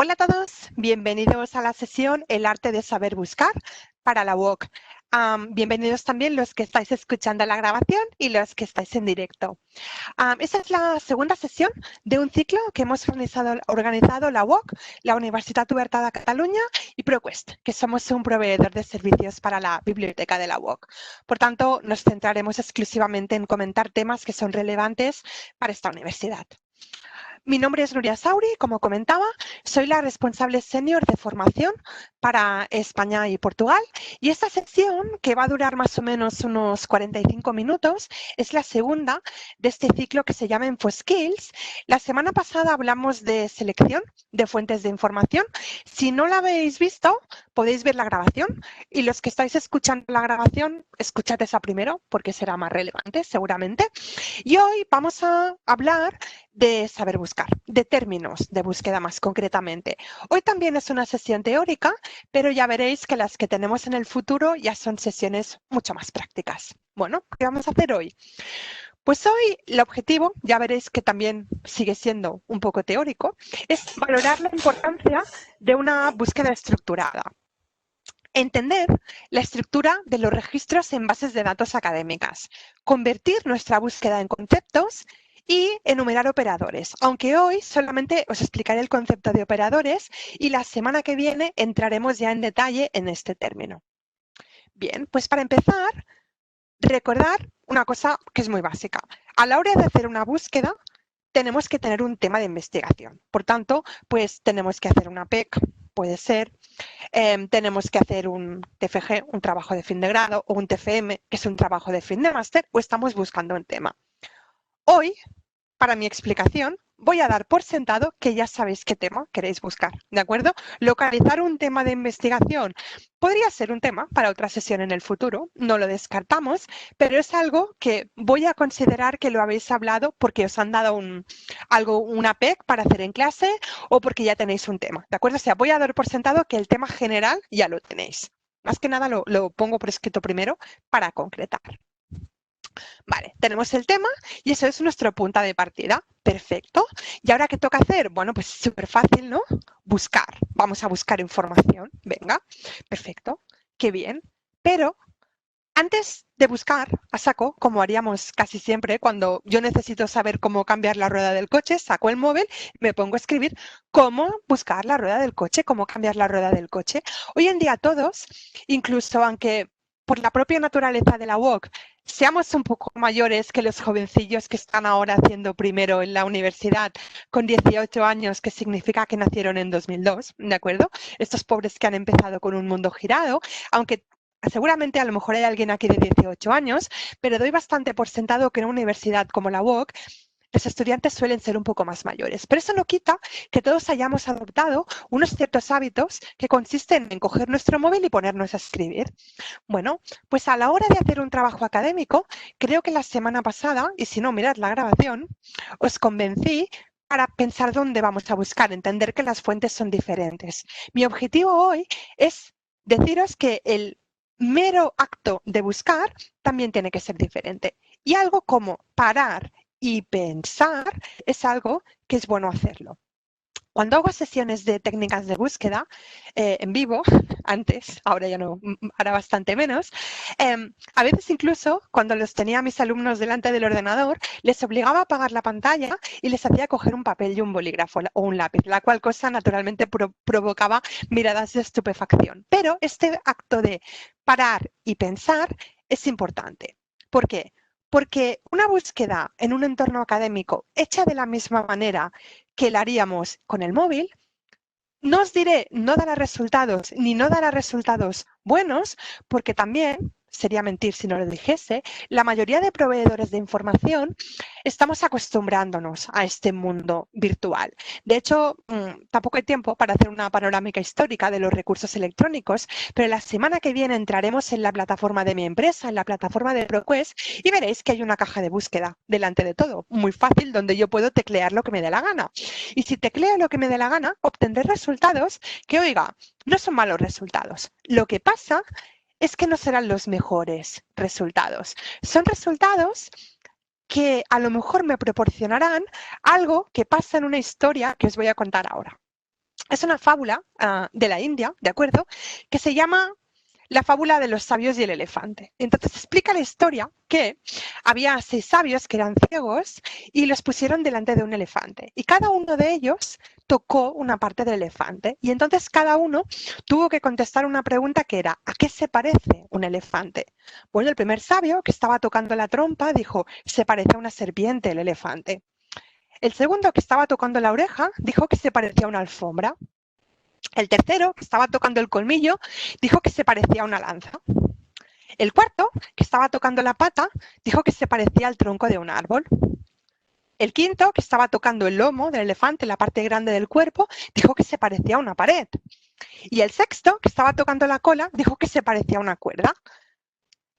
Hola a todos, bienvenidos a la sesión El arte de saber buscar para la UOC. Bienvenidos también los que estáis escuchando la grabación y los que estáis en directo. Esta es la segunda sesión de un ciclo que hemos organizado la UOC, la Universitat Oberta de Catalunya y ProQuest, que somos un proveedor de servicios para la biblioteca de la UOC. Por tanto, nos centraremos exclusivamente en comentar temas que son relevantes para esta universidad. Mi nombre es Nuria Sauri, como comentaba, soy la responsable senior de formación para España y Portugal y esta sesión, que va a durar más o menos unos 45 minutos, es la segunda de este ciclo que se llama InfoSkills. La semana pasada hablamos de selección de fuentes de información. Si no la habéis visto, podéis ver la grabación y los que estáis escuchando la grabación, escuchad esa primero porque será más relevante seguramente. Y hoy vamos a hablar de saber buscar, de términos de búsqueda más concretamente. Hoy también es una sesión teórica, pero ya veréis que las que tenemos en el futuro ya son sesiones mucho más prácticas. Bueno, ¿qué vamos a hacer hoy? Pues hoy el objetivo, ya veréis que también sigue siendo un poco teórico, es valorar la importancia de una búsqueda estructurada. Entender la estructura de los registros en bases de datos académicas, convertir nuestra búsqueda en conceptos y enumerar operadores, aunque hoy solamente os explicaré el concepto de operadores y la semana que viene entraremos ya en detalle en este término. Bien, pues para empezar, recordar una cosa que es muy básica. A la hora de hacer una búsqueda, tenemos que tener un tema de investigación. Por tanto, pues tenemos que hacer una PEC, puede ser, tenemos que hacer un TFG, un trabajo de fin de grado, o un TFM, que es un trabajo de fin de máster, o estamos buscando un tema. Hoy, para mi explicación, voy a dar por sentado que ya sabéis qué tema queréis buscar, ¿de acuerdo? Localizar un tema de investigación podría ser un tema para otra sesión en el futuro, no lo descartamos, pero es algo que voy a considerar que lo habéis hablado porque os han dado una PEC para hacer en clase o porque ya tenéis un tema, ¿de acuerdo? O sea, voy a dar por sentado que el tema general ya lo tenéis. Más que nada lo pongo por escrito primero para concretar. Vale, tenemos el tema y eso es nuestro punto de partida. Perfecto. ¿Y ahora qué toca hacer? Bueno, pues súper fácil, ¿no? Buscar. Vamos a buscar información. Venga, perfecto. Qué bien. Pero antes de buscar a saco, como haríamos casi siempre, cuando yo necesito saber cómo cambiar la rueda del coche, saco el móvil y me pongo a escribir cómo buscar la rueda del coche, cómo cambiar la rueda del coche. Hoy en día todos, incluso aunque por la propia naturaleza de la UOC, seamos un poco mayores que los jovencillos que están ahora haciendo primero en la universidad con 18 años, que significa que nacieron en 2002, ¿de acuerdo? Estos pobres que han empezado con un mundo girado, aunque seguramente a lo mejor hay alguien aquí de 18 años, pero doy bastante por sentado que en una universidad como la UOC los estudiantes suelen ser un poco más mayores. Pero eso no quita que todos hayamos adoptado unos ciertos hábitos que consisten en coger nuestro móvil y ponernos a escribir. Bueno, pues a la hora de hacer un trabajo académico, creo que la semana pasada, y si no, mirad la grabación, os convencí para pensar dónde vamos a buscar, entender que las fuentes son diferentes. Mi objetivo hoy es deciros que el mero acto de buscar también tiene que ser diferente. Y algo como parar y pensar es algo que es bueno hacerlo. Cuando hago sesiones de técnicas de búsqueda en vivo, antes, ahora ya no, ahora bastante menos, a veces incluso cuando los tenía a mis alumnos delante del ordenador, les obligaba a apagar la pantalla y les hacía coger un papel y un bolígrafo o un lápiz, la cual cosa naturalmente provocaba miradas de estupefacción. Pero este acto de parar y pensar es importante. ¿Por qué? Porque una búsqueda en un entorno académico hecha de la misma manera que la haríamos con el móvil, no os diré no dará resultados ni no dará resultados buenos, porque también, sería mentir si no lo dijese, la mayoría de proveedores de información estamos acostumbrándonos a este mundo virtual. De hecho, tampoco hay tiempo para hacer una panorámica histórica de los recursos electrónicos, pero la semana que viene entraremos en la plataforma de mi empresa, en la plataforma de ProQuest, y veréis que hay una caja de búsqueda delante de todo, muy fácil, donde yo puedo teclear lo que me dé la gana. Y si tecleo lo que me dé la gana, obtendré resultados que, oiga, no son malos resultados. Lo que pasa es que no serán los mejores resultados. Son resultados que a lo mejor me proporcionarán algo que pasa en una historia que os voy a contar ahora. Es una fábula de la India, ¿de acuerdo? Que se llama La fábula de los sabios y el elefante. Entonces explica la historia que había 6 sabios que eran ciegos y los pusieron delante de un elefante. Y cada uno de ellos tocó una parte del elefante. Y entonces cada uno tuvo que contestar una pregunta que era, ¿a qué se parece un elefante? Bueno, el primer sabio, que estaba tocando la trompa, dijo, se parece a una serpiente el elefante. El segundo, que estaba tocando la oreja, dijo que se parecía a una alfombra. El tercero, que estaba tocando el colmillo, dijo que se parecía a una lanza. El cuarto, que estaba tocando la pata, dijo que se parecía al tronco de un árbol. El quinto, que estaba tocando el lomo del elefante, la parte grande del cuerpo, dijo que se parecía a una pared. Y el sexto, que estaba tocando la cola, dijo que se parecía a una cuerda.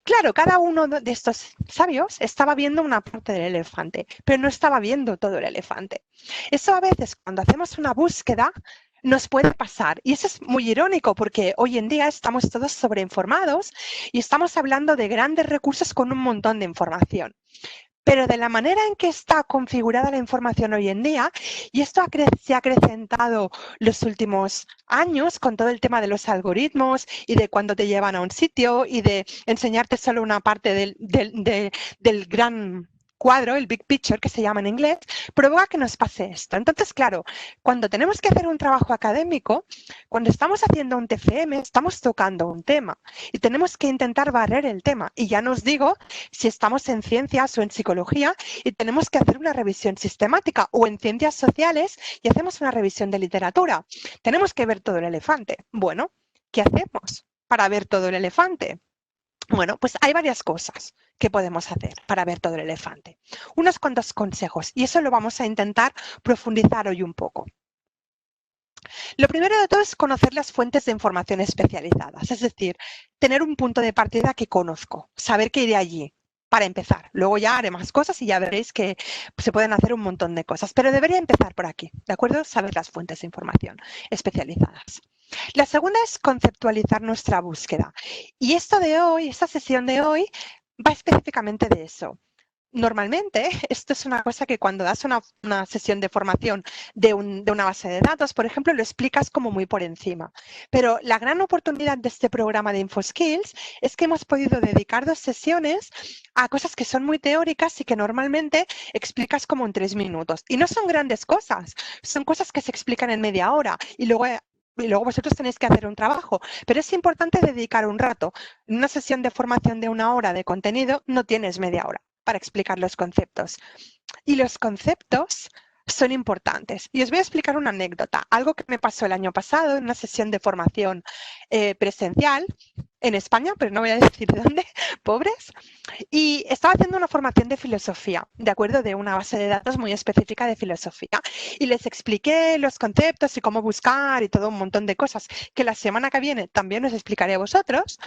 Claro, cada uno de estos sabios estaba viendo una parte del elefante, pero no estaba viendo todo el elefante. Eso a veces, cuando hacemos una búsqueda, nos puede pasar. Y eso es muy irónico porque hoy en día estamos todos sobreinformados y estamos hablando de grandes recursos con un montón de información. Pero de la manera en que está configurada la información hoy en día, y esto se ha acrecentado los últimos años con todo el tema de los algoritmos y de cuando te llevan a un sitio y de enseñarte solo una parte del gran cuadro, el big picture que se llama en inglés, provoca que nos pase esto. Entonces, claro, cuando tenemos que hacer un trabajo académico, cuando estamos haciendo un TFM, estamos tocando un tema y tenemos que intentar barrer el tema. Y ya nos digo si estamos en ciencias o en psicología y tenemos que hacer una revisión sistemática, o en ciencias sociales y hacemos una revisión de literatura. Tenemos que ver todo el elefante. Bueno, ¿qué hacemos para ver todo el elefante? Bueno, pues hay varias cosas que podemos hacer para ver todo el elefante. Unos cuantos consejos, y eso lo vamos a intentar profundizar hoy un poco. Lo primero de todo es conocer las fuentes de información especializadas, es decir, tener un punto de partida que conozco, saber que iré allí para empezar. Luego ya haré más cosas y ya veréis que se pueden hacer un montón de cosas, pero debería empezar por aquí, ¿de acuerdo? Saber las fuentes de información especializadas. La segunda es conceptualizar nuestra búsqueda. Y esto de hoy, esta sesión de hoy, va específicamente de eso. Normalmente, esto es una cosa que cuando das una sesión de formación de una base de datos, por ejemplo, lo explicas como muy por encima. Pero la gran oportunidad de este programa de InfoSkills es que hemos podido dedicar 2 sesiones a cosas que son muy teóricas y que normalmente explicas como en 3 minutos. Y no son grandes cosas, son cosas que se explican en media hora y luego vosotros tenéis que hacer un trabajo, pero es importante dedicar un rato. En una sesión de formación de 1 hora de contenido no tienes media hora para explicar los conceptos. Y los conceptos son importantes. Y os voy a explicar una anécdota, algo que me pasó el año pasado en una sesión de formación presencial en España, pero no voy a decir de dónde, pobres. Y estaba haciendo una formación de filosofía, de acuerdo, de una base de datos muy específica de filosofía. Y les expliqué los conceptos y cómo buscar y todo un montón de cosas que la semana que viene también os explicaré a vosotros.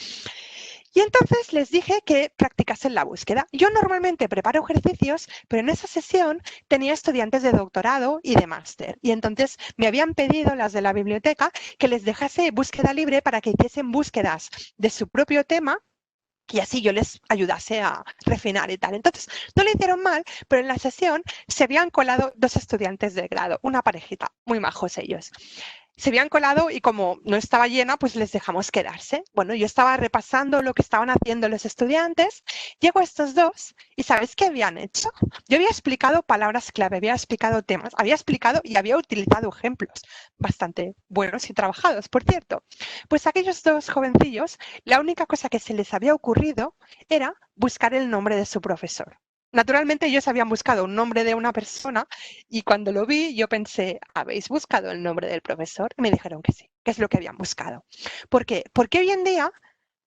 Y entonces les dije que practicasen la búsqueda. Yo normalmente preparo ejercicios, pero en esa sesión tenía estudiantes de doctorado y de máster. Y entonces me habían pedido las de la biblioteca que les dejase búsqueda libre para que hiciesen búsquedas de su propio tema y así yo les ayudase a refinar y tal. Entonces, no lo hicieron mal, pero en la sesión se habían colado 2 estudiantes de grado, una parejita, muy majos ellos. Se habían colado y como no estaba llena, pues les dejamos quedarse. Bueno, yo estaba repasando lo que estaban haciendo los estudiantes, llego a estos 2 y ¿sabéis qué habían hecho? Yo había explicado palabras clave, había explicado temas, había explicado y había utilizado ejemplos bastante buenos y trabajados, por cierto. Pues aquellos 2 jovencillos, la única cosa que se les había ocurrido era buscar el nombre de su profesor. Naturalmente ellos habían buscado un nombre de una persona y cuando lo vi yo pensé, ¿habéis buscado el nombre del profesor? Y me dijeron que sí, que es lo que habían buscado. ¿Por qué? Porque hoy en día,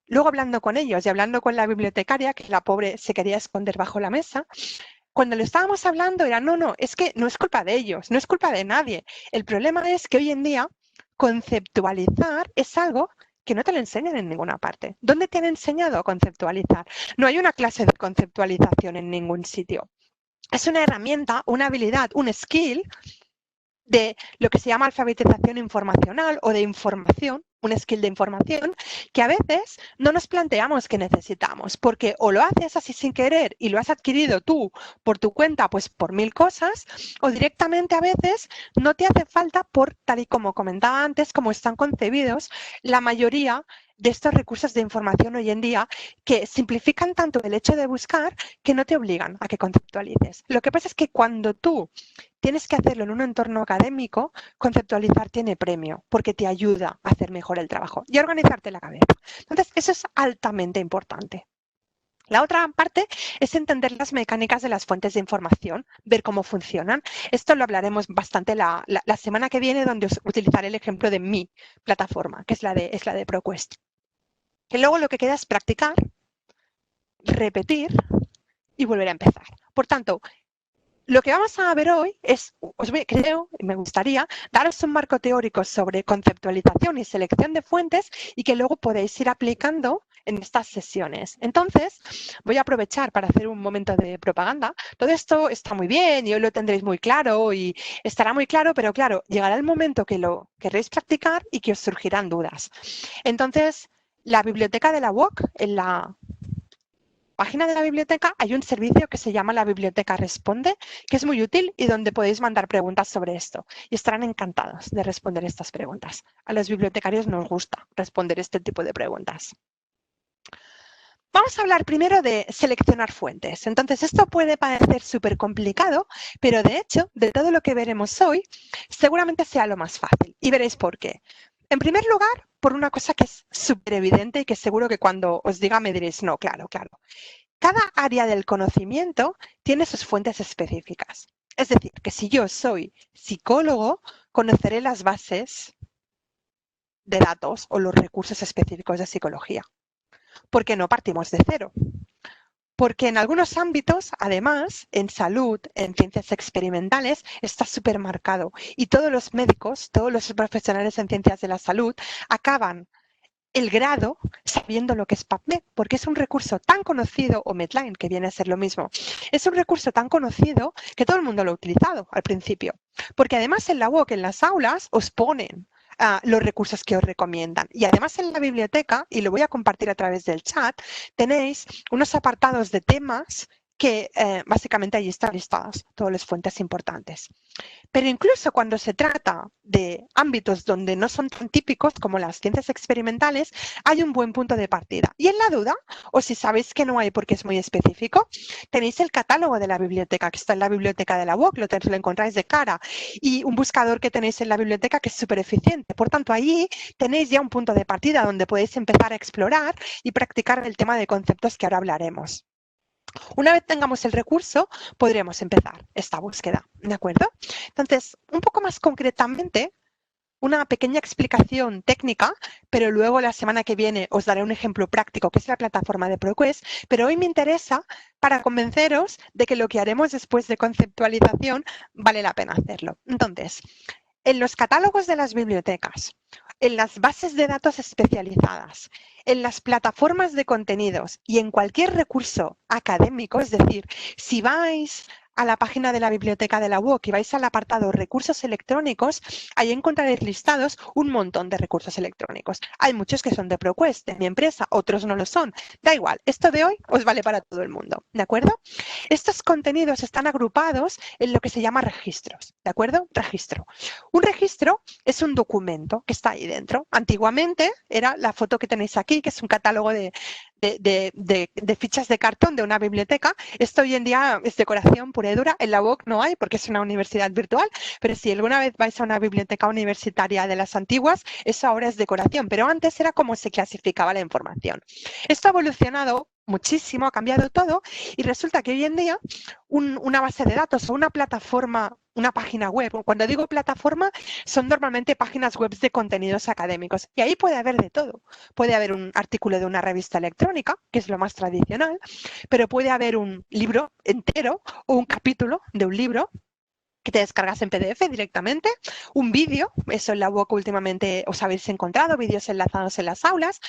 luego hablando con ellos y hablando con la bibliotecaria, que la pobre se quería esconder bajo la mesa, cuando lo estábamos hablando era, no, es que no es culpa de ellos, no es culpa de nadie. El problema es que hoy en día conceptualizar es algo que no te lo enseñan en ninguna parte. ¿Dónde te han enseñado a conceptualizar? No hay una clase de conceptualización en ningún sitio. Es una herramienta, una habilidad, un skill de lo que se llama alfabetización informacional o de información, un skill de información que a veces no nos planteamos que necesitamos, porque o lo haces así sin querer y lo has adquirido tú por tu cuenta, pues por 1000 cosas, o directamente a veces no te hace falta por, tal y como comentaba antes, como están concebidos la mayoría de estos recursos de información hoy en día, que simplifican tanto el hecho de buscar que no te obligan a que conceptualices. Lo que pasa es que cuando tú tienes que hacerlo en un entorno académico, conceptualizar tiene premio, porque te ayuda a hacer mejor el trabajo y a organizarte la cabeza. Entonces, eso es altamente importante. La otra parte es entender las mecánicas de las fuentes de información, ver cómo funcionan. Esto lo hablaremos bastante la semana que viene, donde os utilizaré el ejemplo de mi plataforma, que es la de ProQuest. Y luego lo que queda es practicar, repetir y volver a empezar. Por tanto, lo que vamos a ver hoy es, creo, y me gustaría, daros un marco teórico sobre conceptualización y selección de fuentes y que luego podéis ir aplicando en estas sesiones. Entonces, voy a aprovechar para hacer un momento de propaganda. Todo esto está muy bien y hoy lo tendréis muy claro y estará muy claro, pero claro, llegará el momento que lo querréis practicar y que os surgirán dudas. Entonces, la biblioteca de la UOC, en la página de la biblioteca hay un servicio que se llama la Biblioteca Responde, que es muy útil y donde podéis mandar preguntas sobre esto. Y estarán encantados de responder estas preguntas. A los bibliotecarios nos gusta responder este tipo de preguntas. Vamos a hablar primero de seleccionar fuentes. Entonces, esto puede parecer súper complicado, pero de hecho, de todo lo que veremos hoy, seguramente sea lo más fácil. Y veréis por qué. En primer lugar, por una cosa que es súper evidente y que seguro que cuando os diga me diréis, no, claro, claro. Cada área del conocimiento tiene sus fuentes específicas. Es decir, que si yo soy psicólogo, conoceré las bases de datos o los recursos específicos de psicología. Porque no partimos de cero. Porque en algunos ámbitos, además, en salud, en ciencias experimentales, está súper marcado. Y todos los médicos, todos los profesionales en ciencias de la salud, acaban el grado sabiendo lo que es PubMed, porque es un recurso tan conocido, o Medline, que viene a ser lo mismo, es un recurso tan conocido que todo el mundo lo ha utilizado al principio. Porque además en la UOC, en las aulas, os ponen los recursos que os recomiendan. Y además en la biblioteca, y lo voy a compartir a través del chat, tenéis unos apartados de temas que básicamente ahí están listadas todas las fuentes importantes. Pero incluso cuando se trata de ámbitos donde no son tan típicos como las ciencias experimentales, hay un buen punto de partida. Y en la duda, o si sabéis que no hay porque es muy específico, tenéis el catálogo de la biblioteca, que está en la biblioteca de la UOC, lo encontráis de cara, y un buscador que tenéis en la biblioteca que es súper eficiente. Por tanto, allí tenéis ya un punto de partida donde podéis empezar a explorar y practicar el tema de conceptos que ahora hablaremos. Una vez tengamos el recurso, podremos empezar esta búsqueda, ¿de acuerdo? Entonces, un poco más concretamente, una pequeña explicación técnica, pero luego la semana que viene os daré un ejemplo práctico, que es la plataforma de ProQuest, pero hoy me interesa para convenceros de que lo que haremos después de conceptualización vale la pena hacerlo. Entonces, en los catálogos de las bibliotecas, en las bases de datos especializadas, en las plataformas de contenidos y en cualquier recurso académico, es decir, si vais a la página de la biblioteca de la UOC y vais al apartado recursos electrónicos, ahí encontraréis listados un montón de recursos electrónicos. Hay muchos que son de ProQuest, de mi empresa, otros no lo son. Da igual, esto de hoy os vale para todo el mundo, ¿de acuerdo? Estos contenidos están agrupados en lo que se llama registros, ¿de acuerdo? Registro. Un registro es un documento que está ahí dentro. Antiguamente era la foto que tenéis aquí, que es un catálogo de fichas de cartón de una biblioteca. Esto hoy en día es decoración pura y dura. En la UOC no hay porque es una universidad virtual, pero si alguna vez vais a una biblioteca universitaria de las antiguas, eso ahora es decoración, pero antes era como se clasificaba la información. Esto ha evolucionado muchísimo, ha cambiado todo y resulta que hoy en día una base de datos o una plataforma, una página web, cuando digo plataforma, son normalmente páginas web de contenidos académicos y ahí puede haber de todo. Puede haber un artículo de una revista electrónica, que es lo más tradicional, pero puede haber un libro entero o un capítulo de un libro. que te descargas en PDF directamente, un vídeo, eso en la UOC últimamente os habéis encontrado, vídeos enlazados en las aulas.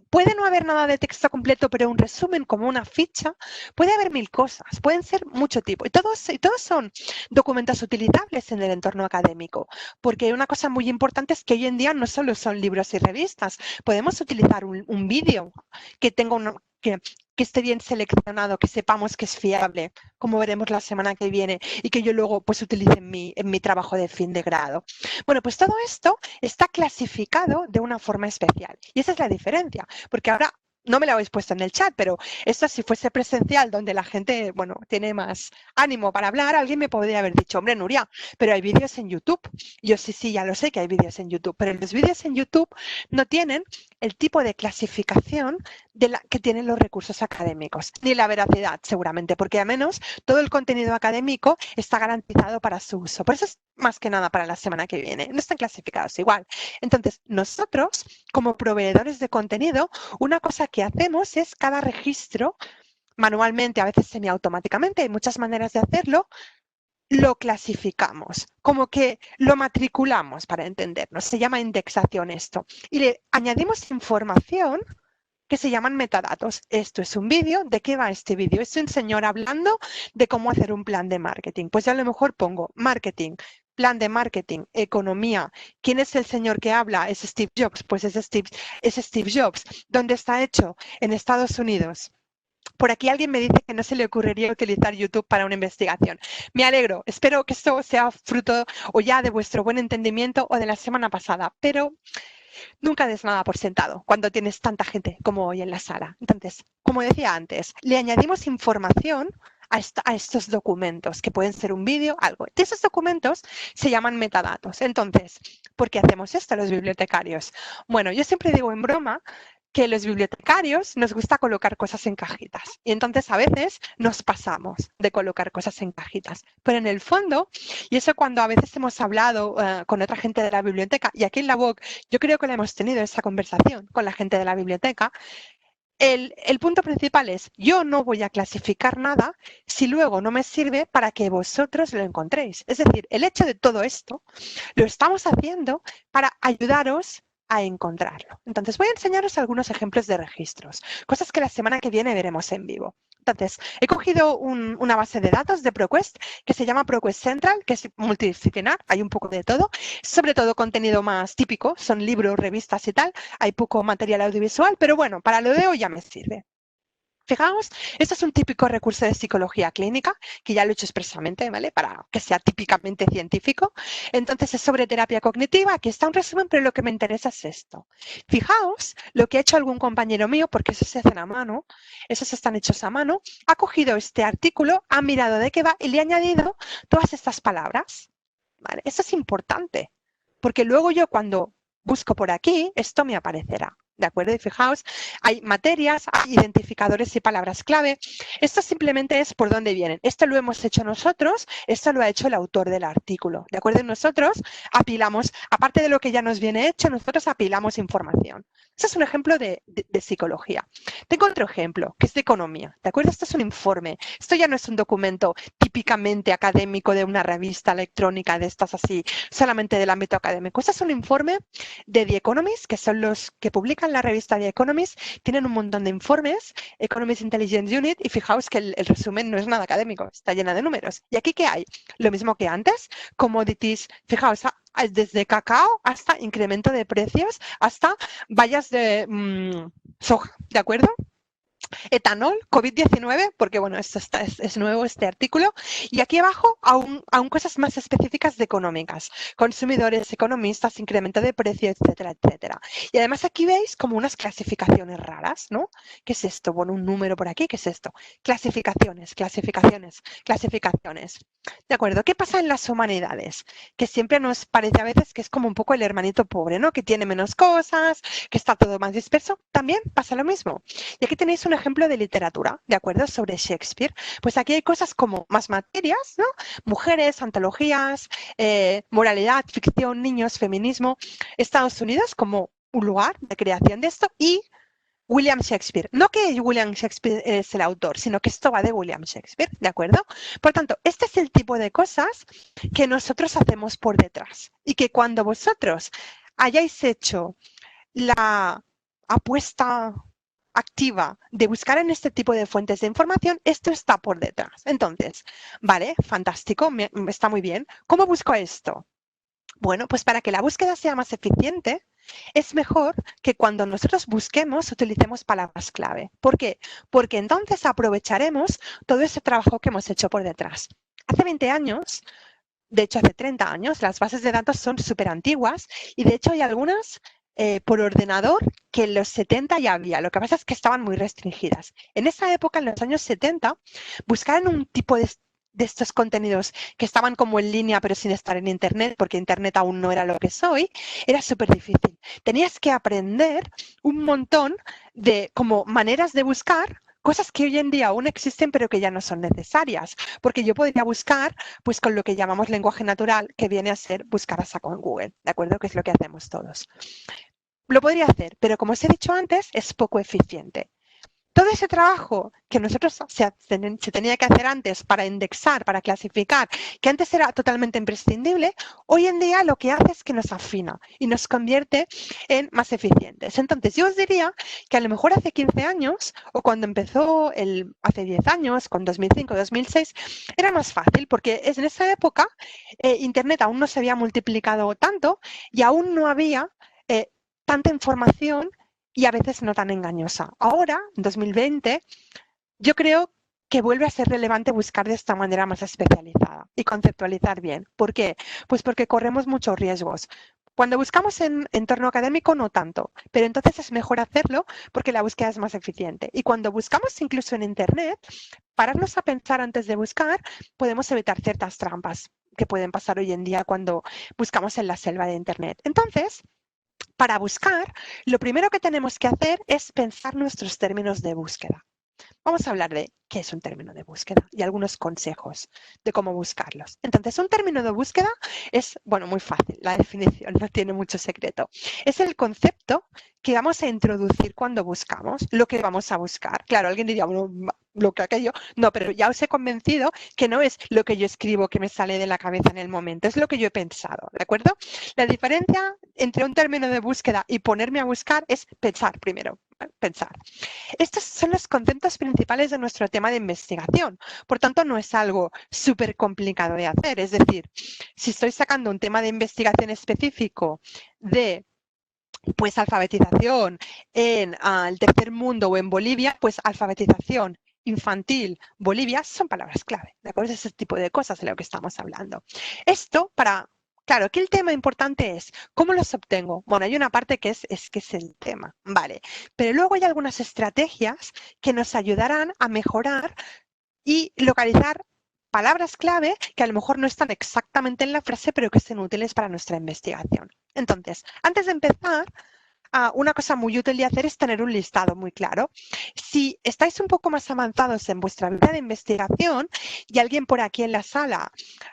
Puede no haber nada de texto completo, pero un resumen como una ficha, puede haber mil cosas, pueden ser mucho tipo. Y todos son documentos utilizables en el entorno académico, porque una cosa muy importante es que hoy en día no solo son libros y revistas, podemos utilizar un vídeo que tenga que esté bien seleccionado, que sepamos que es fiable, como veremos la semana que viene, y que yo luego pues utilice en mi trabajo de fin de grado. Bueno, pues todo esto está clasificado de una forma especial. Y esa es la diferencia, porque ahora no me lo habéis puesto en el chat, pero esto si fuese presencial, donde la gente, bueno, tiene más ánimo para hablar, alguien me podría haber dicho, hombre, Nuria, pero hay vídeos en YouTube. Yo sí, ya lo sé que hay vídeos en YouTube, pero los vídeos en YouTube no tienen el tipo de clasificación que tienen los recursos académicos, ni la veracidad, seguramente, porque al menos todo el contenido académico está garantizado para su uso. Por eso es más que nada para la semana que viene. No están clasificados igual. Entonces, nosotros, como proveedores de contenido, una cosa que hacemos es cada registro, manualmente, a veces semiautomáticamente, hay muchas maneras de hacerlo, lo clasificamos, como que lo matriculamos para entendernos. Se llama indexación esto. Y le añadimos información que se llaman metadatos. Esto es un vídeo. ¿De qué va este vídeo? Es un señor hablando de cómo hacer un plan de marketing. Pues yo a lo mejor pongo marketing, plan de marketing, economía. ¿Quién es el señor que habla? ¿Es Steve Jobs? Pues es Steve Jobs. ¿Dónde está hecho? En Estados Unidos. Por aquí alguien me dice que no se le ocurriría utilizar YouTube para una investigación. Me alegro. Espero que esto sea fruto o ya de vuestro buen entendimiento o de la semana pasada. Pero nunca des nada por sentado cuando tienes tanta gente como hoy en la sala. Entonces, como decía antes, le añadimos información a estos documentos, que pueden ser un vídeo, algo. De esos documentos se llaman metadatos. Entonces, ¿por qué hacemos esto los bibliotecarios? Bueno, yo siempre digo en broma que los bibliotecarios nos gusta colocar cosas en cajitas y entonces a veces nos pasamos de colocar cosas en cajitas, pero en el fondo, y eso cuando a veces hemos hablado con otra gente de la biblioteca, y aquí en la UOC yo creo que la hemos tenido esa conversación con la gente de la biblioteca, el punto principal es, yo no voy a clasificar nada si luego no me sirve para que vosotros lo encontréis. Es decir, el hecho de todo esto lo estamos haciendo para ayudaros a encontrarlo. Entonces, voy a enseñaros algunos ejemplos de registros, cosas que la semana que viene veremos en vivo. Entonces, he cogido una base de datos de ProQuest que se llama ProQuest Central, que es multidisciplinar, hay un poco de todo, sobre todo contenido más típico, son libros, revistas y tal, hay poco material audiovisual, pero bueno, para lo de hoy ya me sirve. Fijaos, esto es un típico recurso de psicología clínica, que ya lo he hecho expresamente, ¿vale? Para que sea típicamente científico. Entonces es sobre terapia cognitiva, aquí está un resumen, pero lo que me interesa es esto. Fijaos lo que ha hecho algún compañero mío, porque esos se hacen a mano, esos están hechos a mano, ha cogido este artículo, ha mirado de qué va y le ha añadido todas estas palabras, ¿vale? Eso es importante, porque luego yo cuando busco por aquí, esto me aparecerá. ¿De acuerdo? Y fijaos, hay materias, hay identificadores y palabras clave. Esto simplemente es por dónde vienen. Esto lo hemos hecho nosotros, esto lo ha hecho el autor del artículo. ¿De acuerdo? Nosotros apilamos, aparte de lo que ya nos viene hecho, nosotros apilamos información. Este es un ejemplo de psicología. Tengo otro ejemplo, que es de economía. ¿De acuerdo? Esto es un informe. Esto ya no es un documento típicamente académico de una revista electrónica de estas así, solamente del ámbito académico. Este es un informe de The Economist, que son los que publican la revista The Economist, tienen un montón de informes, Economist Intelligence Unit, y fijaos que el resumen no es nada académico, está llena de números. ¿Y aquí qué hay? Lo mismo que antes, commodities, fijaos, desde cacao hasta incremento de precios, hasta vallas de soja, ¿de acuerdo? Etanol, COVID-19, porque bueno, esto es nuevo este artículo, y aquí abajo aún cosas más específicas de económicas, consumidores, economistas, incremento de precio, etcétera, etcétera. Y además aquí veis como unas clasificaciones raras, ¿no? ¿Qué es esto? Bueno, un número por aquí, ¿qué es esto? Clasificaciones, clasificaciones, clasificaciones. ¿De acuerdo? ¿Qué pasa en las humanidades? Que siempre nos parece a veces que es como un poco el hermanito pobre, ¿no? Que tiene menos cosas, que está todo más disperso. También pasa lo mismo. Y aquí tenéis un ejemplo de literatura, ¿de acuerdo? Sobre Shakespeare. Pues aquí hay cosas como más materias, ¿no? Mujeres, antologías, moralidad, ficción, niños, feminismo. Estados Unidos como un lugar de creación de esto y William Shakespeare. No que William Shakespeare es el autor, sino que esto va de William Shakespeare, ¿de acuerdo? Por tanto, este es el tipo de cosas que nosotros hacemos por detrás y que cuando vosotros hayáis hecho la apuesta activa de buscar en este tipo de fuentes de información, esto está por detrás. Entonces, vale, fantástico, está muy bien. ¿Cómo busco esto? Bueno, pues para que la búsqueda sea más eficiente, es mejor que cuando nosotros busquemos utilicemos palabras clave. ¿Por qué? Porque entonces aprovecharemos todo ese trabajo que hemos hecho por detrás. Hace 20 años, de hecho hace 30 años, las bases de datos son súper antiguas y de hecho hay algunas por ordenador que en los 70 ya había. Lo que pasa es que estaban muy restringidas. En esa época, en los años 70, buscar en un tipo de estos contenidos que estaban como en línea pero sin estar en Internet, porque Internet aún no era lo que es hoy, era súper difícil. Tenías que aprender un montón de como maneras de buscar cosas que hoy en día aún existen pero que ya no son necesarias, porque yo podría buscar pues con lo que llamamos lenguaje natural, que viene a ser buscar a saco en Google, ¿de acuerdo? Que es lo que hacemos todos. Lo podría hacer, pero como os he dicho antes, es poco eficiente. Todo ese trabajo que nosotros se tenía que hacer antes para indexar, para clasificar, que antes era totalmente imprescindible, hoy en día lo que hace es que nos afina y nos convierte en más eficientes. Entonces, yo os diría que a lo mejor hace 15 años o cuando empezó hace 10 años, con 2005, 2006, era más fácil porque en esa época Internet aún no se había multiplicado tanto y aún no había tanta información y a veces no tan engañosa. Ahora, en 2020, yo creo que vuelve a ser relevante buscar de esta manera más especializada y conceptualizar bien. ¿Por qué? Pues porque corremos muchos riesgos. Cuando buscamos en entorno académico, no tanto, pero entonces es mejor hacerlo porque la búsqueda es más eficiente. Y cuando buscamos incluso en Internet, pararnos a pensar antes de buscar, podemos evitar ciertas trampas que pueden pasar hoy en día cuando buscamos en la selva de Internet. Entonces, para buscar, lo primero que tenemos que hacer es pensar nuestros términos de búsqueda. Vamos a hablar de qué es un término de búsqueda y algunos consejos de cómo buscarlos. Entonces, un término de búsqueda es, bueno, muy fácil, la definición no tiene mucho secreto. Es el concepto que vamos a introducir cuando buscamos lo que vamos a buscar. Claro, alguien diría, bueno, lo que aquello, no, pero ya os he convencido que no es lo que yo escribo que me sale de la cabeza en el momento, es lo que yo he pensado, ¿de acuerdo? La diferencia entre un término de búsqueda y ponerme a buscar es pensar primero, pensar. Estos son los conceptos principales de nuestro tema de investigación. Por tanto, no es algo súper complicado de hacer. Es decir, si estoy sacando un tema de investigación específico de pues alfabetización en el tercer mundo o en Bolivia, pues alfabetización infantil, Bolivia, son palabras clave, ¿de acuerdo? Es ese tipo de cosas de lo que estamos hablando. Esto para... Claro, aquí el tema importante es, ¿cómo los obtengo? Bueno, hay una parte que es el tema, ¿vale? Pero luego hay algunas estrategias que nos ayudarán a mejorar y localizar palabras clave que a lo mejor no están exactamente en la frase, pero que sean útiles para nuestra investigación. Entonces, antes de empezar, una cosa muy útil de hacer es tener un listado muy claro. Si estáis un poco más avanzados en vuestra vida de investigación y alguien por aquí en la sala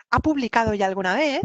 ha publicado ya alguna vez,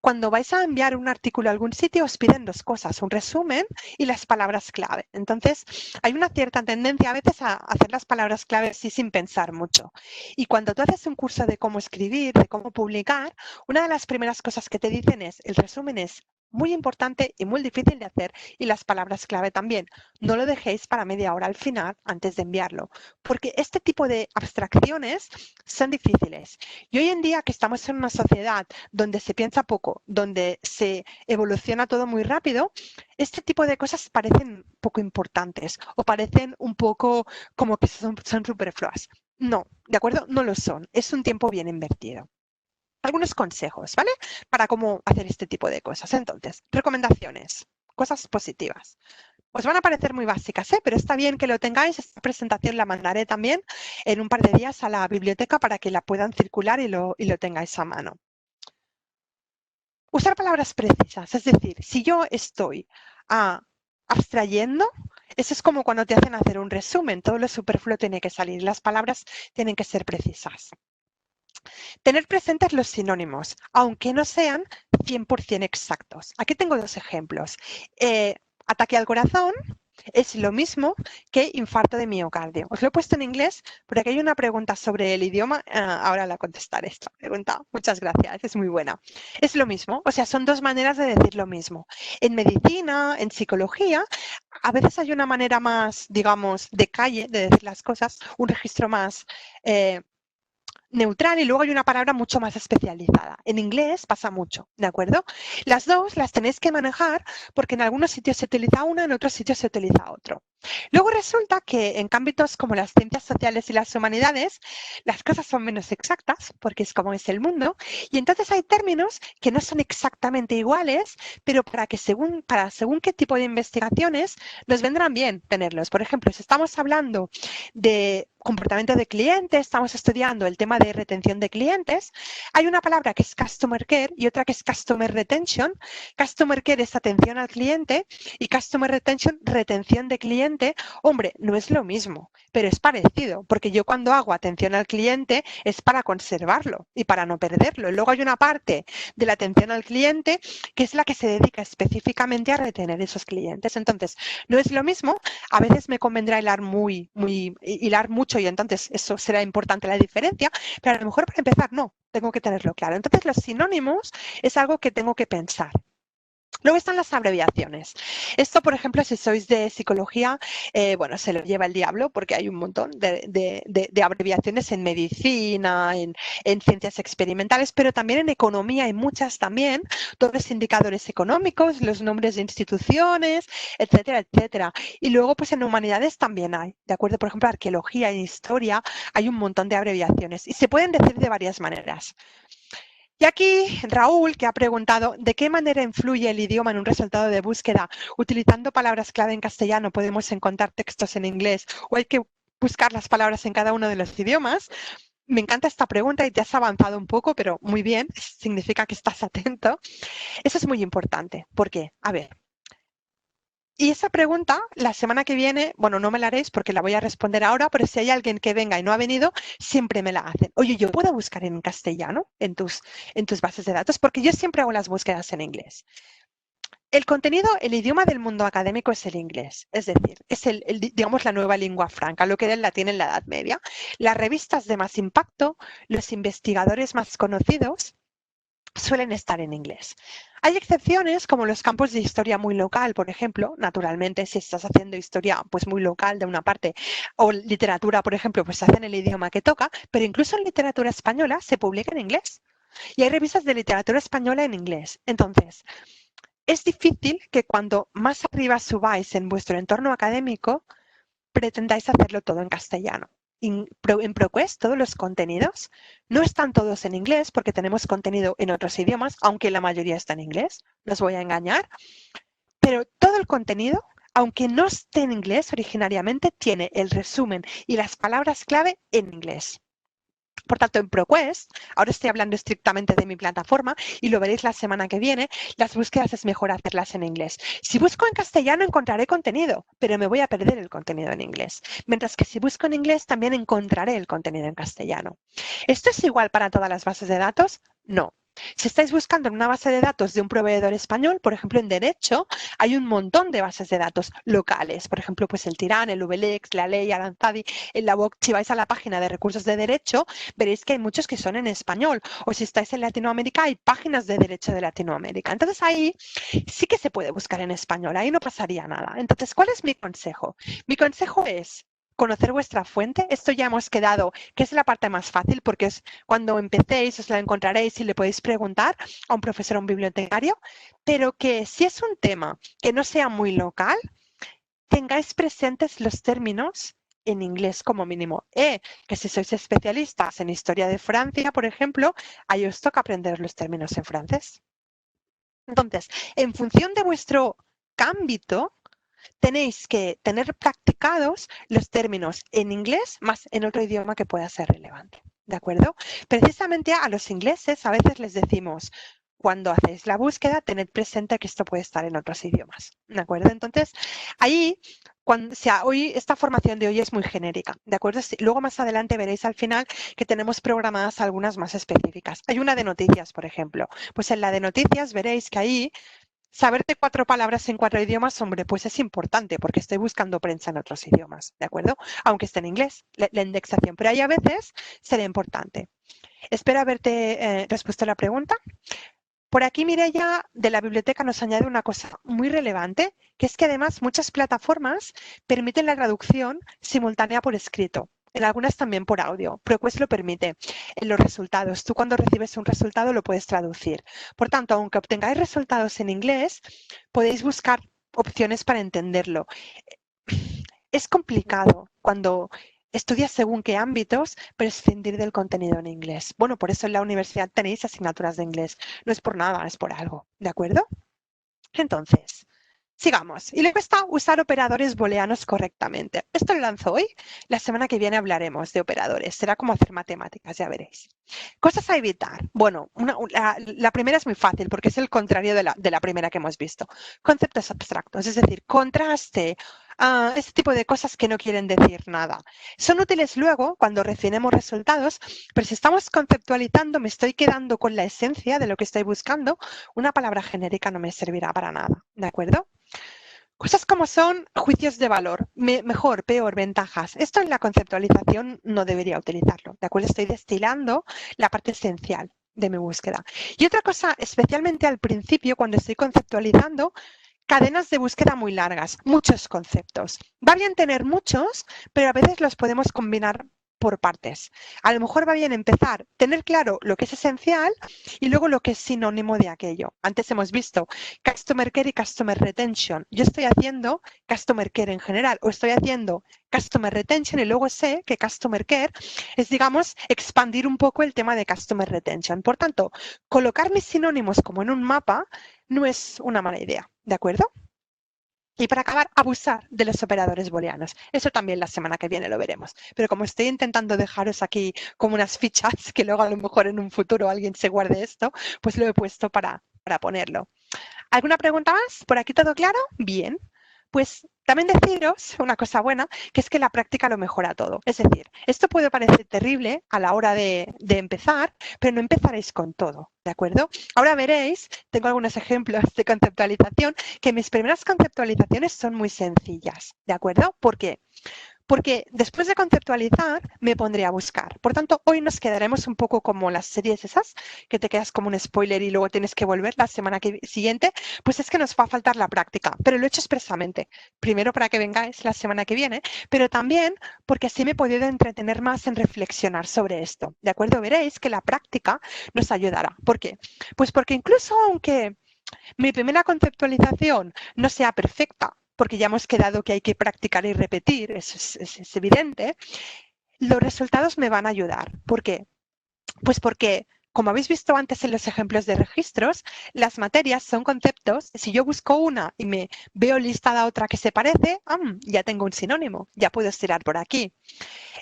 cuando vais a enviar un artículo a algún sitio os piden dos cosas, un resumen y las palabras clave. Entonces, hay una cierta tendencia a veces a hacer las palabras clave así sin pensar mucho. Y cuando tú haces un curso de cómo escribir, de cómo publicar, una de las primeras cosas que te dicen es, el resumen es muy importante y muy difícil de hacer y las palabras clave también. No lo dejéis para media hora al final antes de enviarlo, porque este tipo de abstracciones son difíciles. Y hoy en día que estamos en una sociedad donde se piensa poco, donde se evoluciona todo muy rápido, este tipo de cosas parecen poco importantes o parecen un poco como que son superfluas. No, ¿de acuerdo? No lo son. Es un tiempo bien invertido. Algunos consejos, ¿vale? Para cómo hacer este tipo de cosas. Entonces, recomendaciones, cosas positivas. Os van a parecer muy básicas, pero está bien que lo tengáis. Esta presentación la mandaré también en un par de días a la biblioteca para que la puedan circular y lo tengáis a mano. Usar palabras precisas, es decir, si yo estoy abstrayendo, eso es como cuando te hacen hacer un resumen, todo lo superfluo tiene que salir, las palabras tienen que ser precisas. Tener presentes los sinónimos, aunque no sean 100% exactos. Aquí tengo dos ejemplos. Ataque al corazón Es lo mismo que infarto de miocardio. Os lo he puesto en inglés porque aquí hay una pregunta sobre el idioma. Ahora la contestaré esta pregunta. Muchas gracias, es muy buena. Es lo mismo, o sea, son dos maneras de decir lo mismo. En medicina, en psicología, a veces hay una manera más, digamos, de calle de decir las cosas, un registro más neutral y luego hay una palabra mucho más especializada. En inglés pasa mucho, ¿de acuerdo? Las dos las tenéis que manejar porque en algunos sitios se utiliza una, en otros sitios se utiliza otro. Luego resulta que en ámbitos como las ciencias sociales y las humanidades, las cosas son menos exactas porque es como es el mundo y entonces hay términos que no son exactamente iguales, pero para según qué tipo de investigaciones nos vendrán bien tenerlos. Por ejemplo, si estamos hablando de comportamiento de cliente, estamos estudiando el tema de retención de clientes, hay una palabra que es Customer Care y otra que es Customer Retention. Customer Care es atención al cliente y Customer Retention, retención de cliente. Hombre, no es lo mismo, pero es parecido, porque yo cuando hago atención al cliente es para conservarlo y para no perderlo. Y luego hay una parte de la atención al cliente que es la que se dedica específicamente a retener esos clientes. Entonces, no es lo mismo. A veces me convendrá hilar mucho y entonces eso será importante la diferencia, pero a lo mejor para empezar no, tengo que tenerlo claro. Entonces los sinónimos es algo que tengo que pensar. Luego están las abreviaciones. Esto, por ejemplo, si sois de psicología, bueno, se lo lleva el diablo porque hay un montón de abreviaciones en medicina, en ciencias experimentales, pero también en economía hay muchas también, todos los indicadores económicos, los nombres de instituciones, etcétera, etcétera. Y luego, pues en humanidades también hay, ¿de acuerdo? Por ejemplo, arqueología e historia, hay un montón de abreviaciones y se pueden decir de varias maneras. Y aquí Raúl, que ha preguntado ¿de qué manera influye el idioma en un resultado de búsqueda? Utilizando palabras clave en castellano podemos encontrar textos en inglés o hay que buscar las palabras en cada uno de los idiomas. Me encanta esta pregunta y te has avanzado un poco, pero muy bien, significa que estás atento. Eso es muy importante. ¿Por qué? A ver, y esa pregunta, la semana que viene, bueno, no me la haréis porque la voy a responder ahora, pero si hay alguien que venga y no ha venido, siempre me la hacen. Oye, ¿yo puedo buscar en castellano en tus bases de datos? Porque yo siempre hago las búsquedas en inglés. El contenido, el idioma del mundo académico es el inglés, es decir, es digamos, la nueva lengua franca, lo que era el latín en la Edad Media. Las revistas de más impacto, los investigadores más conocidos, suelen estar en inglés. Hay excepciones como los campos de historia muy local, por ejemplo, naturalmente si estás haciendo historia pues muy local de una parte o literatura, por ejemplo, pues se hace en el idioma que toca, pero incluso en literatura española se publica en inglés. Y hay revistas de literatura española en inglés. Entonces, es difícil que cuando más arriba subáis en vuestro entorno académico, pretendáis hacerlo todo en castellano. En ProQuest, todos los contenidos no están todos en inglés porque tenemos contenido en otros idiomas, aunque la mayoría está en inglés, no os voy a engañar, pero todo el contenido, aunque no esté en inglés originariamente, tiene el resumen y las palabras clave en inglés. Por tanto, en ProQuest, ahora estoy hablando estrictamente de mi plataforma y lo veréis la semana que viene, las búsquedas es mejor hacerlas en inglés. Si busco en castellano encontraré contenido, pero me voy a perder el contenido en inglés. Mientras que si busco en inglés también encontraré el contenido en castellano. ¿Esto es igual para todas las bases de datos? No. Si estáis buscando en una base de datos de un proveedor español, por ejemplo, en Derecho, hay un montón de bases de datos locales. Por ejemplo, pues el Tirán, el VLEX, la Ley, Aranzadi, el LABOC. Si vais a la página de recursos de derecho, veréis que hay muchos que son en español. O si estáis en Latinoamérica, hay páginas de derecho de Latinoamérica. Entonces ahí sí que se puede buscar en español. Ahí no pasaría nada. Entonces, ¿cuál es mi consejo? Mi consejo es conocer vuestra fuente. Esto ya hemos quedado, que es la parte más fácil, porque es cuando empecéis os la encontraréis y le podéis preguntar a un profesor o un bibliotecario, pero que si es un tema que no sea muy local, tengáis presentes los términos en inglés como mínimo. Que si sois especialistas en historia de Francia, por ejemplo, ahí os toca aprender los términos en francés. Entonces, en función de vuestro ámbito, tenéis que tener practicados los términos en inglés más en otro idioma que pueda ser relevante. ¿De acuerdo? Precisamente a los ingleses a veces les decimos, cuando hacéis la búsqueda, tened presente que esto puede estar en otros idiomas. ¿De acuerdo? Entonces, ahí, hoy, esta formación de hoy es muy genérica. ¿De acuerdo? Luego más adelante veréis al final que tenemos programadas algunas más específicas. Hay una de noticias, por ejemplo. Pues en la de noticias veréis que ahí Saberte 4 palabras en 4 idiomas, hombre, pues es importante porque estoy buscando prensa en otros idiomas, ¿de acuerdo? Aunque esté en inglés, la indexación, pero ahí a veces será importante. Espero haberte respuesto a la pregunta. Por aquí Mireia de la biblioteca nos añade una cosa muy relevante, que es que además muchas plataformas permiten la traducción simultánea por escrito. En algunas también por audio. ProQuest lo permite en los resultados. Tú cuando recibes un resultado lo puedes traducir. Por tanto, aunque obtengáis resultados en inglés, podéis buscar opciones para entenderlo. Es complicado cuando estudias según qué ámbitos prescindir del contenido en inglés. Bueno, por eso en la universidad tenéis asignaturas de inglés. No es por nada, es por algo. ¿De acuerdo? Entonces, sigamos. Y le cuesta usar operadores booleanos correctamente. Esto lo lanzo hoy. La semana que viene hablaremos de operadores. Será como hacer matemáticas, ya veréis. Cosas a evitar. Bueno, la primera es muy fácil porque es el contrario de la primera que hemos visto. Conceptos abstractos, es decir, contraste, este tipo de cosas que no quieren decir nada. Son útiles luego cuando refinemos resultados, pero si estamos conceptualizando, me estoy quedando con la esencia de lo que estoy buscando, una palabra genérica no me servirá para nada, ¿de acuerdo? Cosas como son juicios de valor, mejor, peor, ventajas. Esto en la conceptualización no debería utilizarlo, ¿de acuerdo? Estoy destilando la parte esencial de mi búsqueda. Y otra cosa, especialmente al principio, cuando estoy conceptualizando, cadenas de búsqueda muy largas, muchos conceptos. Va bien tener muchos, pero a veces los podemos combinar por partes. A lo mejor va bien empezar, tener claro lo que es esencial y luego lo que es sinónimo de aquello. Antes hemos visto Customer Care y Customer Retention. Yo estoy haciendo Customer Care en general o estoy haciendo Customer Retention y luego sé que Customer Care es, digamos, expandir un poco el tema de Customer Retention. Por tanto, colocar mis sinónimos como en un mapa no es una mala idea, ¿de acuerdo? Y para acabar, abusar de los operadores booleanos. Eso también la semana que viene lo veremos. Pero como estoy intentando dejaros aquí como unas fichas, que luego a lo mejor en un futuro alguien se guarde esto, pues lo he puesto para ponerlo. ¿Alguna pregunta más? ¿Por aquí todo claro? Bien. Pues también deciros una cosa buena, que es que la práctica lo mejora todo. Es decir, esto puede parecer terrible a la hora de empezar, pero no empezaréis con todo, ¿de acuerdo? Ahora veréis, tengo algunos ejemplos de conceptualización, que mis primeras conceptualizaciones son muy sencillas, ¿de acuerdo? ¿Por qué? Porque después de conceptualizar me pondré a buscar. Por tanto, hoy nos quedaremos un poco como las series esas, que te quedas como un spoiler y luego tienes que volver la semana siguiente, pues es que nos va a faltar la práctica, pero lo he hecho expresamente. Primero para que vengáis la semana que viene, pero también porque así me he podido entretener más en reflexionar sobre esto. ¿De acuerdo? Veréis que la práctica nos ayudará. ¿Por qué? Pues porque incluso aunque mi primera conceptualización no sea perfecta, porque ya hemos quedado que hay que practicar y repetir, eso es evidente, los resultados me van a ayudar. ¿Por qué? Pues porque, como habéis visto antes en los ejemplos de registros, las materias son conceptos. Si yo busco una y me veo listada otra que se parece, ya tengo un sinónimo, ya puedo estirar por aquí.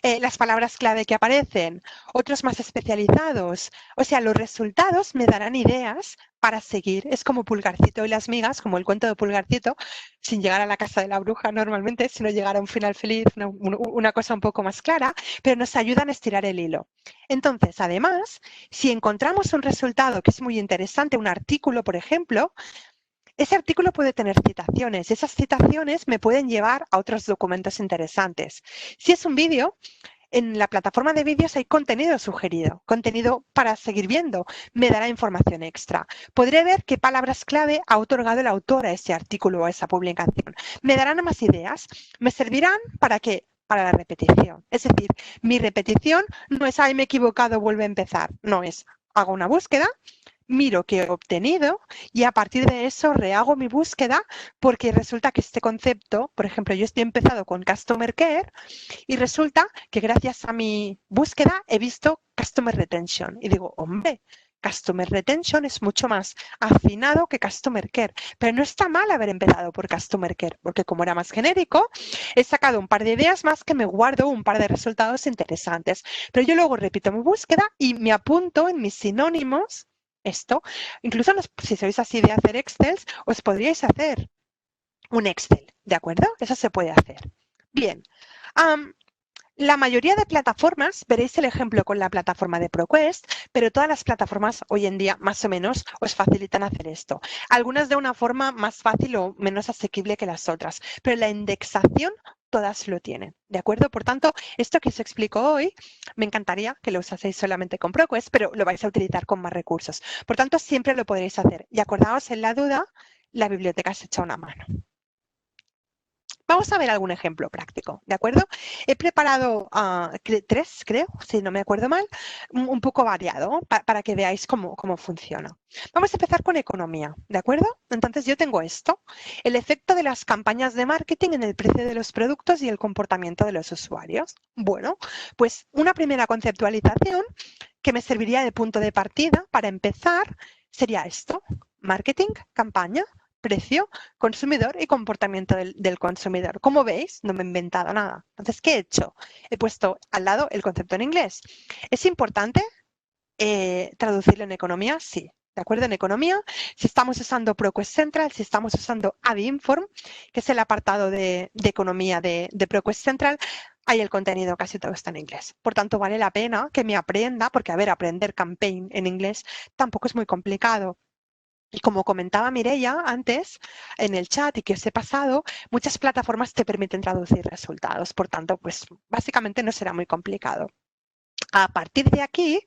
Las palabras clave que aparecen, otros más especializados. O sea, los resultados me darán ideas para seguir. Es como Pulgarcito y las migas, como el cuento de Pulgarcito, sin llegar a la casa de la bruja normalmente, sino llegar a un final feliz, una cosa un poco más clara, pero nos ayudan a estirar el hilo. Entonces, además, si encontramos un resultado que es muy interesante, un artículo, por ejemplo, ese artículo puede tener citaciones. Esas citaciones me pueden llevar a otros documentos interesantes. Si es un vídeo, en la plataforma de vídeos hay contenido sugerido, contenido para seguir viendo. Me dará información extra. Podré ver qué palabras clave ha otorgado el autor a ese artículo o a esa publicación. Me darán más ideas. Me servirán para qué? Para la repetición. Es decir, mi repetición no es, ay, me he equivocado, vuelve a empezar. No es, hago una búsqueda, miro qué he obtenido y a partir de eso rehago mi búsqueda porque resulta que este concepto, por ejemplo, yo estoy empezado con Customer Care y resulta que gracias a mi búsqueda he visto Customer Retention y digo, hombre, Customer Retention es mucho más afinado que Customer Care, pero no está mal haber empezado por Customer Care, porque como era más genérico, he sacado un par de ideas más que me guardo un par de resultados interesantes, pero yo luego repito mi búsqueda y me apunto en mis sinónimos esto. Incluso si sois así de hacer Excel, os podríais hacer un Excel, ¿de acuerdo? Eso se puede hacer. Bien. La mayoría de plataformas, veréis el ejemplo con la plataforma de ProQuest, pero todas las plataformas hoy en día más o menos os facilitan hacer esto. Algunas de una forma más fácil o menos asequible que las otras, pero la indexación todas lo tienen, ¿de acuerdo? Por tanto, esto que os explico hoy, me encantaría que lo usaseis solamente con ProQuest, pero lo vais a utilizar con más recursos. Por tanto, siempre lo podréis hacer. Y acordaos, en la duda, la biblioteca se echa una mano. Vamos a ver algún ejemplo práctico, ¿de acuerdo? He preparado tres, creo, si no me acuerdo mal, un poco variado para que veáis cómo funciona. Vamos a empezar con economía, ¿de acuerdo? Entonces yo tengo esto, el efecto de las campañas de marketing en el precio de los productos y el comportamiento de los usuarios. Bueno, pues una primera conceptualización que me serviría de punto de partida para empezar sería esto, marketing, campaña, precio, consumidor y comportamiento del consumidor. Como veis, no me he inventado nada. Entonces, ¿qué he hecho? He puesto al lado el concepto en inglés. ¿Es importante traducirlo en economía? Sí. ¿De acuerdo? En economía, si estamos usando ProQuest Central, si estamos usando Adinform, que es el apartado de economía de ProQuest Central, ahí el contenido casi todo está en inglés. Por tanto, vale la pena que me aprenda, porque, a ver, aprender campaign en inglés tampoco es muy complicado. Y como comentaba Mireia antes en el chat y que os he pasado, muchas plataformas te permiten traducir resultados. Por tanto, pues básicamente no será muy complicado. A partir de aquí,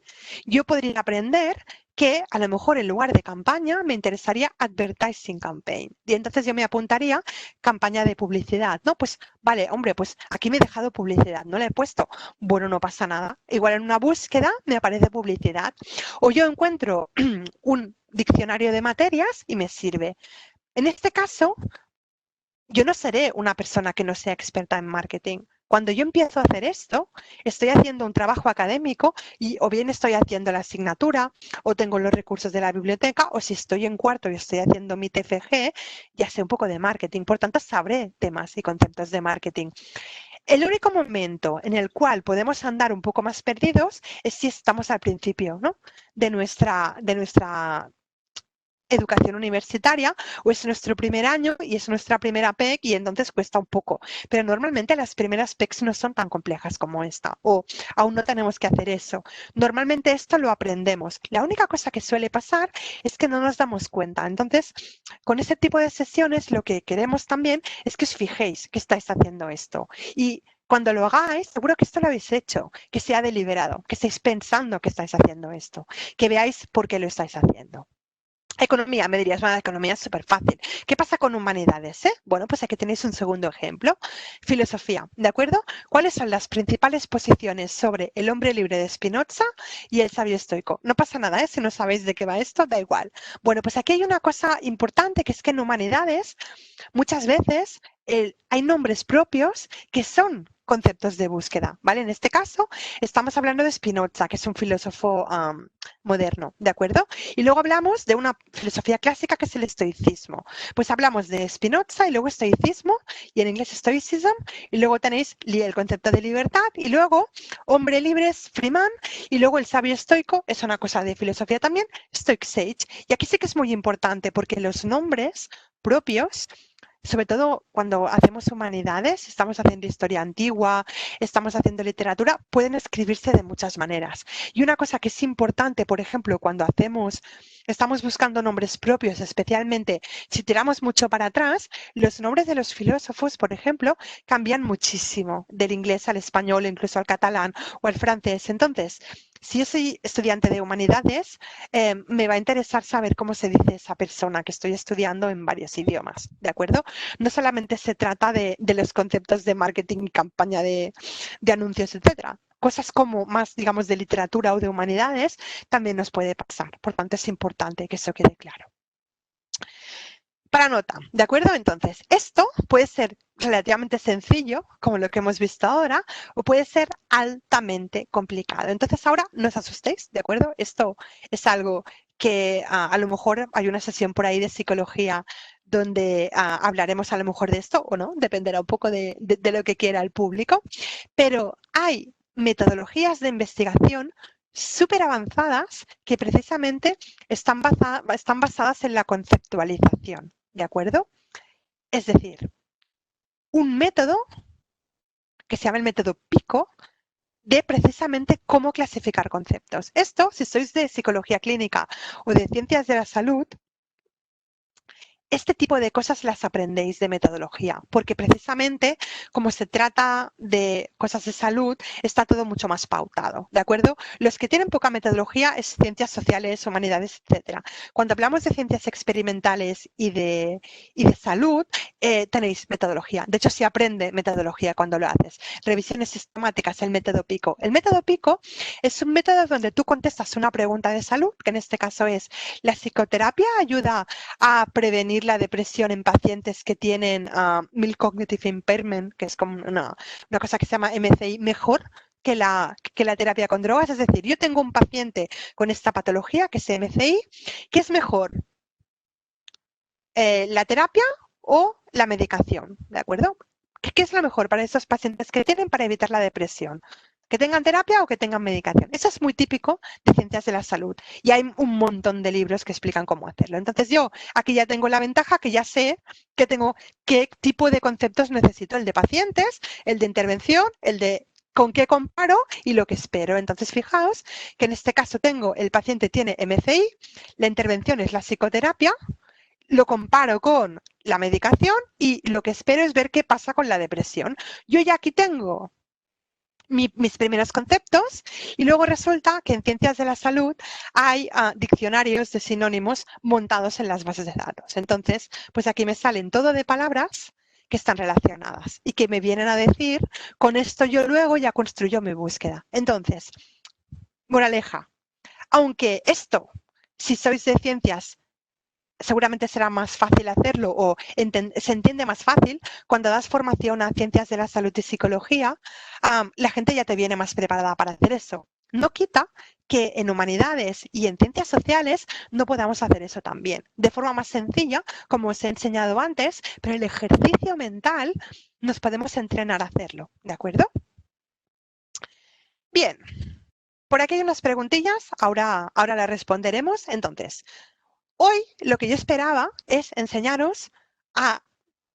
yo podría aprender que a lo mejor en lugar de campaña me interesaría advertising campaign. Y entonces yo me apuntaría campaña de publicidad. No, pues vale, hombre, pues aquí me he dejado publicidad, no la he puesto. Bueno, no pasa nada. Igual en una búsqueda me aparece publicidad. O yo encuentro un diccionario de materias y me sirve. En este caso, yo no seré una persona que no sea experta en marketing. Cuando yo empiezo a hacer esto, estoy haciendo un trabajo académico y o bien estoy haciendo la asignatura o tengo los recursos de la biblioteca o si estoy en cuarto y estoy haciendo mi TFG, ya sé un poco de marketing. Por tanto, sabré temas y conceptos de marketing. El único momento en el cual podemos andar un poco más perdidos es si estamos al principio, ¿no? de nuestra educación universitaria o es nuestro primer año y es nuestra primera PEC y entonces cuesta un poco. Pero normalmente las primeras PECs no son tan complejas como esta o aún no tenemos que hacer eso. Normalmente esto lo aprendemos. La única cosa que suele pasar es que no nos damos cuenta. Entonces, con ese tipo de sesiones lo que queremos también es que os fijéis que estáis haciendo esto y cuando lo hagáis, seguro que esto lo habéis hecho, que sea deliberado, que estéis pensando que estáis haciendo esto, que veáis por qué lo estáis haciendo. Economía, me dirías, bueno, la economía es súper fácil. ¿Qué pasa con humanidades? Bueno, pues aquí tenéis un segundo ejemplo. Filosofía, ¿de acuerdo? ¿Cuáles son las principales posiciones sobre el hombre libre de Spinoza y el sabio estoico? No pasa nada, si no sabéis de qué va esto, da igual. Bueno, pues aquí hay una cosa importante, que es que en humanidades muchas veces hay nombres propios que son conceptos de búsqueda, ¿vale? En este caso estamos hablando de Spinoza, que es un filósofo moderno, ¿de acuerdo? Y luego hablamos de una filosofía clásica que es el estoicismo. Pues hablamos de Spinoza y luego estoicismo, y en inglés stoicism, y luego tenéis el concepto de libertad, y luego hombre libre es Freeman, y luego el sabio estoico es una cosa de filosofía también, Stoic Sage. Y aquí sí que es muy importante porque los nombres propios, sobre todo cuando hacemos humanidades, estamos haciendo historia antigua, estamos haciendo literatura, pueden escribirse de muchas maneras. Y una cosa que es importante, por ejemplo, cuando estamos buscando nombres propios, especialmente si tiramos mucho para atrás, los nombres de los filósofos, por ejemplo, cambian muchísimo del inglés al español, incluso al catalán o al francés. Entonces, si yo soy estudiante de humanidades, me va a interesar saber cómo se dice esa persona que estoy estudiando en varios idiomas, ¿de acuerdo? No solamente se trata de los conceptos de marketing y campaña de anuncios, etcétera. Cosas como más, digamos, de literatura o de humanidades también nos puede pasar. Por tanto, es importante que eso quede claro. Para nota, ¿de acuerdo? Entonces, esto puede ser relativamente sencillo, como lo que hemos visto ahora, o puede ser altamente complicado. Entonces, ahora no os asustéis, ¿de acuerdo? Esto es algo que a lo mejor hay una sesión por ahí de psicología donde hablaremos a lo mejor de esto o no, dependerá un poco de lo que quiera el público, pero hay metodologías de investigación súper avanzadas que precisamente están basadas en la conceptualización, ¿de acuerdo? Es decir, un método que se llama el método PICO, de precisamente cómo clasificar conceptos. Esto, si sois de psicología clínica o de ciencias de la salud, este tipo de cosas las aprendéis de metodología, porque precisamente como se trata de cosas de salud, está todo mucho más pautado, ¿de acuerdo? Los que tienen poca metodología es ciencias sociales, humanidades, etcétera. Cuando hablamos de ciencias experimentales y de salud, tenéis metodología. De hecho, se aprende metodología cuando lo haces. Revisiones sistemáticas, el método PICO. El método PICO es un método donde tú contestas una pregunta de salud, que en este caso es, ¿la psicoterapia ayuda a prevenir la depresión en pacientes que tienen mild cognitive impairment, que es como una cosa que se llama MCI, mejor que la terapia con drogas? Es decir, yo tengo un paciente con esta patología, que es MCI, ¿qué es mejor? ¿La terapia o la medicación? ¿De acuerdo? ¿Qué es lo mejor para esos pacientes que tienen para evitar la depresión? ¿Que tengan terapia o que tengan medicación? Eso es muy típico de ciencias de la salud y hay un montón de libros que explican cómo hacerlo. Entonces yo aquí ya tengo la ventaja que ya sé que tengo qué tipo de conceptos necesito, el de pacientes, el de intervención, el de con qué comparo y lo que espero. Entonces fijaos que en este caso tengo, el paciente tiene MCI, la intervención es la psicoterapia, lo comparo con la medicación y lo que espero es ver qué pasa con la depresión. Yo ya aquí tengo mis primeros conceptos y luego resulta que en ciencias de la salud hay diccionarios de sinónimos montados en las bases de datos. Entonces, pues aquí me salen todo de palabras que están relacionadas y que me vienen a decir, con esto yo luego ya construyo mi búsqueda. Entonces, moraleja, aunque esto, si sois de ciencias, seguramente será más fácil hacerlo o se entiende más fácil cuando das formación a ciencias de la salud y psicología, la gente ya te viene más preparada para hacer eso. No quita que en humanidades y en ciencias sociales no podamos hacer eso también, de forma más sencilla, como os he enseñado antes, pero el ejercicio mental nos podemos entrenar a hacerlo, ¿de acuerdo? Bien, por aquí hay unas preguntillas, ahora las responderemos. Entonces, hoy lo que yo esperaba es enseñaros a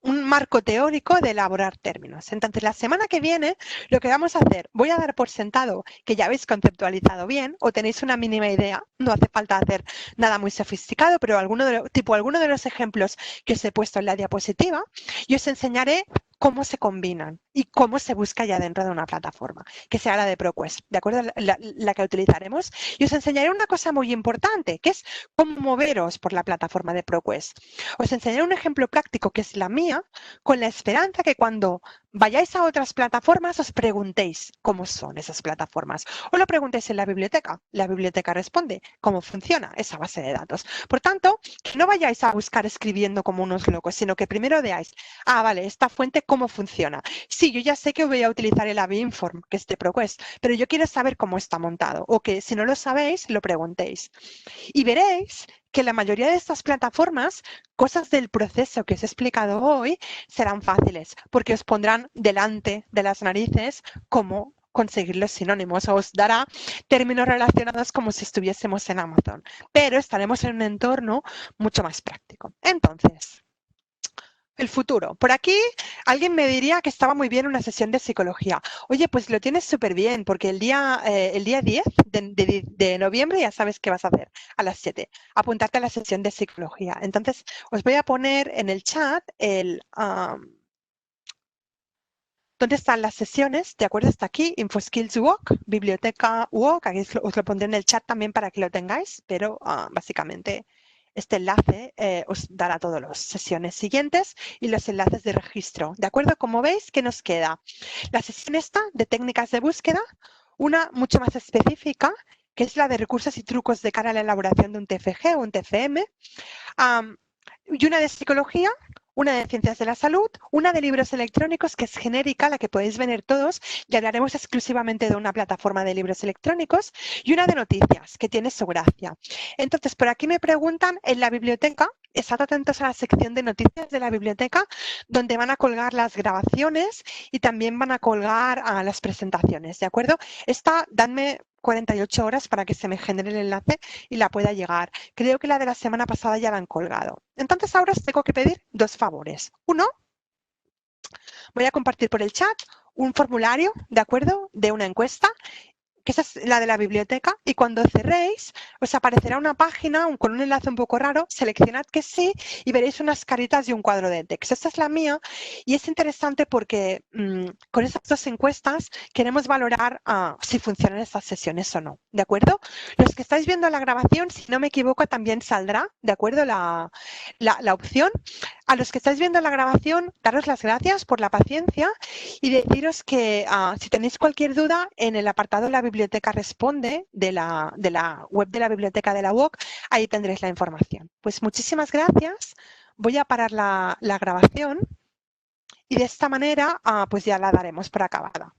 un marco teórico de elaborar términos. Entonces, la semana que viene, lo que vamos a hacer, voy a dar por sentado que ya habéis conceptualizado bien o tenéis una mínima idea, no hace falta hacer nada muy sofisticado, pero alguno de los ejemplos que os he puesto en la diapositiva, y os enseñaré cómo se combinan y cómo se busca ya dentro de una plataforma, que sea la de ProQuest, ¿de acuerdo? La que utilizaremos. Y os enseñaré una cosa muy importante, que es cómo moveros por la plataforma de ProQuest. Os enseñaré un ejemplo práctico, que es la mía, con la esperanza que cuando vayáis a otras plataformas os preguntéis cómo son esas plataformas. O lo preguntéis en la biblioteca responde cómo funciona esa base de datos. Por tanto, que no vayáis a buscar escribiendo como unos locos, sino que primero veáis, vale, esta fuente cómo funciona. Sí, yo ya sé que voy a utilizar el AVInform, que es de ProQuest, pero yo quiero saber cómo está montado, o que si no lo sabéis, lo preguntéis. Y veréis que la mayoría de estas plataformas, cosas del proceso que os he explicado hoy, serán fáciles, porque os pondrán delante de las narices cómo conseguir los sinónimos, o os dará términos relacionados como si estuviésemos en Amazon, pero estaremos en un entorno mucho más práctico. Entonces, el futuro. Por aquí alguien me diría que estaba muy bien una sesión de psicología. Oye, pues lo tienes súper bien, porque el día 10 de noviembre ya sabes qué vas a hacer a las 7. Apuntarte a la sesión de psicología. Entonces, os voy a poner en el chat ¿dónde están las sesiones? ¿De acuerdo? Está aquí, InfoSkills Walk, Biblioteca Walk. Aquí os lo pondré en el chat también para que lo tengáis, pero básicamente este enlace os dará todas las sesiones siguientes y los enlaces de registro. ¿De acuerdo? Como veis, ¿qué nos queda? La sesión esta de técnicas de búsqueda, una mucho más específica, que es la de recursos y trucos de cara a la elaboración de un TFG o un TFM, y una de psicología, una de ciencias de la salud, una de libros electrónicos, que es genérica, la que podéis venir todos, y hablaremos exclusivamente de una plataforma de libros electrónicos, y una de noticias, que tiene su gracia. Entonces, por aquí me preguntan, en la biblioteca, estad atentos a la sección de noticias de la biblioteca, donde van a colgar las grabaciones y también van a colgar las presentaciones, ¿de acuerdo? Dadme 48 horas para que se me genere el enlace y la pueda llegar. Creo que la de la semana pasada ya la han colgado. Entonces ahora os tengo que pedir dos favores. Uno, voy a compartir por el chat un formulario, ¿de acuerdo? De una encuesta, que esa es la de la biblioteca, y cuando cerréis os aparecerá una página con un enlace un poco raro, seleccionad que sí y veréis unas caritas y un cuadro de texto. Esta es la mía y es interesante porque con esas dos encuestas queremos valorar si funcionan estas sesiones o no, ¿de acuerdo? Los que estáis viendo la grabación, si no me equivoco, también saldrá, ¿de acuerdo? La opción. A los que estáis viendo la grabación, daros las gracias por la paciencia y deciros que si tenéis cualquier duda, en el apartado de la biblioteca responde de la web de la biblioteca de la UOC, ahí tendréis la información. Pues muchísimas gracias. Voy a parar la grabación y de esta manera pues ya la daremos por acabada.